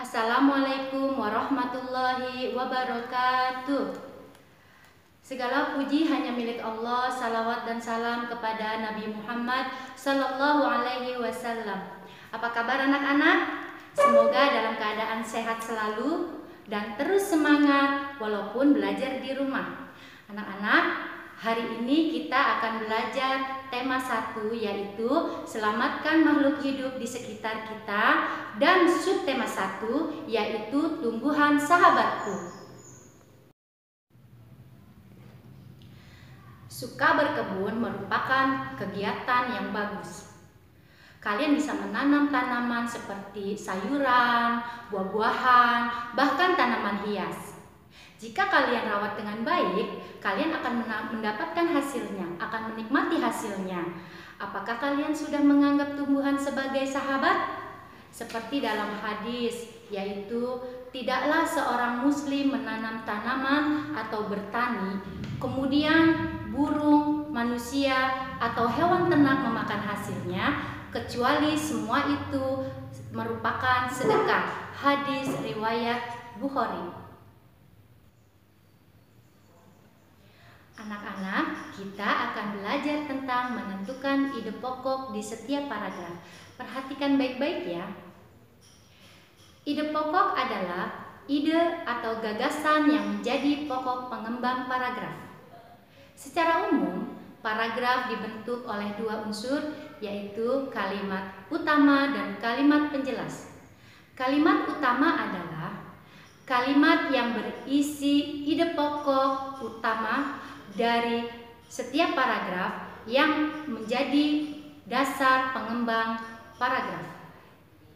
Assalamualaikum warahmatullahi wabarakatuh. Segala puji hanya milik Allah. Salawat dan salam kepada Nabi Muhammad Sallallahu Alaihi Wasallam. Apa kabar anak-anak? Semoga dalam keadaan sehat selalu dan terus semangat walaupun belajar di rumah. Anak-anak, hari ini kita akan belajar tema 1, yaitu selamatkan makhluk hidup di sekitar kita, dan subtema 1 yaitu tumbuhan sahabatku. Suka berkebun merupakan kegiatan yang bagus. Kalian bisa menanam tanaman seperti sayuran, buah-buahan, bahkan tanaman hias. Jika kalian rawat dengan baik, kalian akan mendapatkan hasilnya, akan menikmati hasilnya. Apakah kalian sudah menganggap tumbuhan sebagai sahabat? Seperti dalam hadis, yaitu tidaklah seorang muslim menanam tanaman atau bertani, kemudian burung, manusia, atau hewan ternak memakan hasilnya, kecuali semua itu merupakan sedekah. Hadis riwayat Bukhari. Anak-anak, kita akan belajar tentang menentukan ide pokok di setiap paragraf. Perhatikan baik-baik ya. Ide pokok adalah ide atau gagasan yang menjadi pokok pengembang paragraf. Secara umum, paragraf dibentuk oleh dua unsur, yaitu kalimat utama dan kalimat penjelas. Kalimat utama adalah kalimat yang berisi ide pokok utama dari setiap paragraf yang menjadi dasar pengembang paragraf.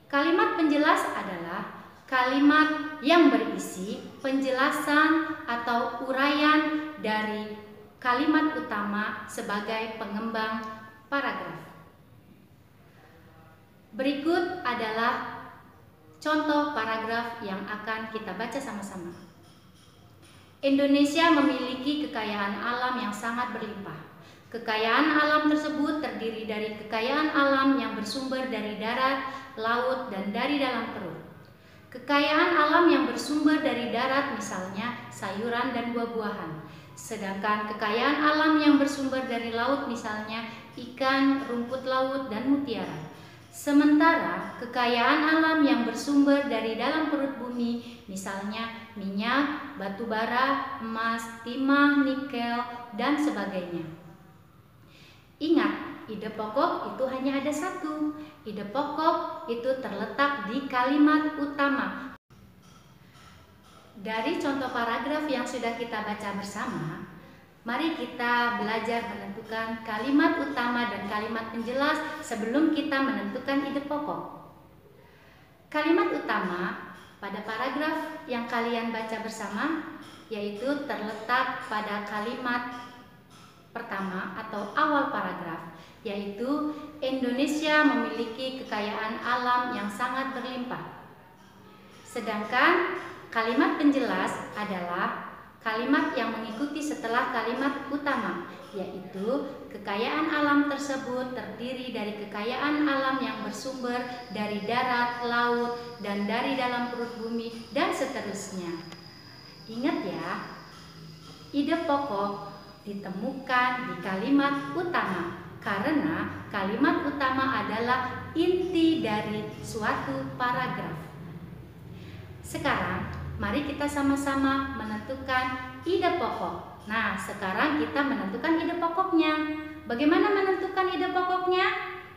Kalimat penjelas adalah kalimat yang berisi penjelasan atau uraian dari kalimat utama sebagai pengembang paragraf. Berikut adalah contoh paragraf yang akan kita baca sama-sama. Indonesia memiliki kekayaan alam yang sangat berlimpah. Kekayaan alam tersebut terdiri dari kekayaan alam yang bersumber dari darat, laut, dan dari dalam perut. Kekayaan alam yang bersumber dari darat misalnya sayuran dan buah-buahan. Sedangkan kekayaan alam yang bersumber dari laut misalnya ikan, rumput laut, dan mutiara. Sementara kekayaan alam yang bersumber dari dalam perut bumi misalnya minyak, batu bara, emas, timah, nikel, dan sebagainya. Ingat, ide pokok itu hanya ada satu. Ide pokok itu terletak di kalimat utama. Dari contoh paragraf yang sudah kita baca bersama, mari kita belajar menentukan kalimat utama dan kalimat penjelas sebelum kita menentukan ide pokok. Kalimat utama pada paragraf yang kalian baca bersama yaitu terletak pada kalimat pertama atau awal paragraf, yaitu Indonesia memiliki kekayaan alam yang sangat berlimpah. Sedangkan kalimat penjelas adalah kalimat yang mengikuti setelah kalimat utama, yaitu kekayaan alam tersebut terdiri dari kekayaan alam yang bersumber dari darat, laut, dan dari dalam perut bumi, dan seterusnya. Ingat ya, ide pokok ditemukan di kalimat utama karena kalimat utama adalah inti dari suatu paragraf. Sekarang, mari kita sama-sama menentukan ide pokok. Nah, sekarang kita menentukan ide pokoknya. Bagaimana menentukan ide pokoknya?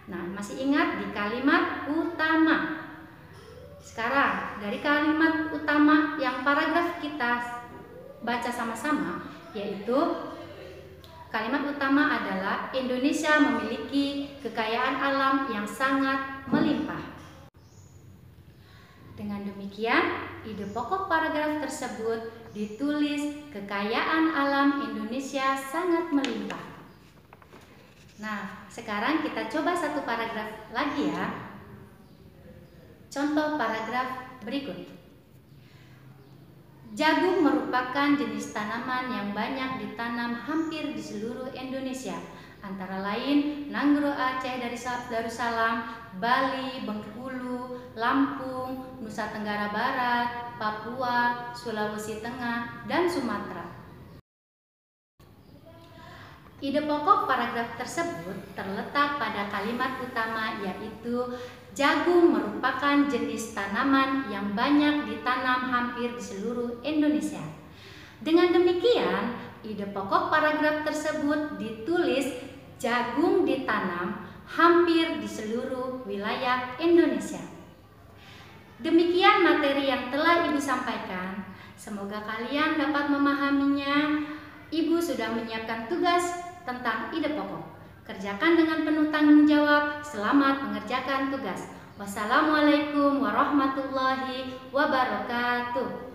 Nah, masih ingat di kalimat utama. Sekarang, dari kalimat utama yang paragraf kita baca sama-sama, yaitu kalimat utama adalah Indonesia memiliki kekayaan alam yang sangat melimpah. Dengan demikian, ide pokok paragraf tersebut ditulis kekayaan alam Indonesia sangat melimpah. Nah, sekarang kita coba satu paragraf lagi ya. Contoh paragraf berikut. Jagung merupakan jenis tanaman yang banyak ditanam hampir di seluruh Indonesia, antara lain Nanggro Aceh, Darussalam, Bali, Bengkulu, Lampung, Nusa Tenggara Barat, Papua, Sulawesi Tengah, dan Sumatera. Ide pokok paragraf tersebut terletak pada kalimat utama, yaitu jagung merupakan jenis tanaman yang banyak ditanam hampir di seluruh Indonesia. Dengan demikian, ide pokok paragraf tersebut ditulis jagung ditanam hampir di seluruh wilayah Indonesia. Demikian materi yang telah Ibu sampaikan. Semoga kalian dapat memahaminya. Ibu sudah menyiapkan tugas tentang ide pokok. Kerjakan dengan penuh tanggung jawab. Selamat mengerjakan tugas. Wassalamualaikum warahmatullahi wabarakatuh.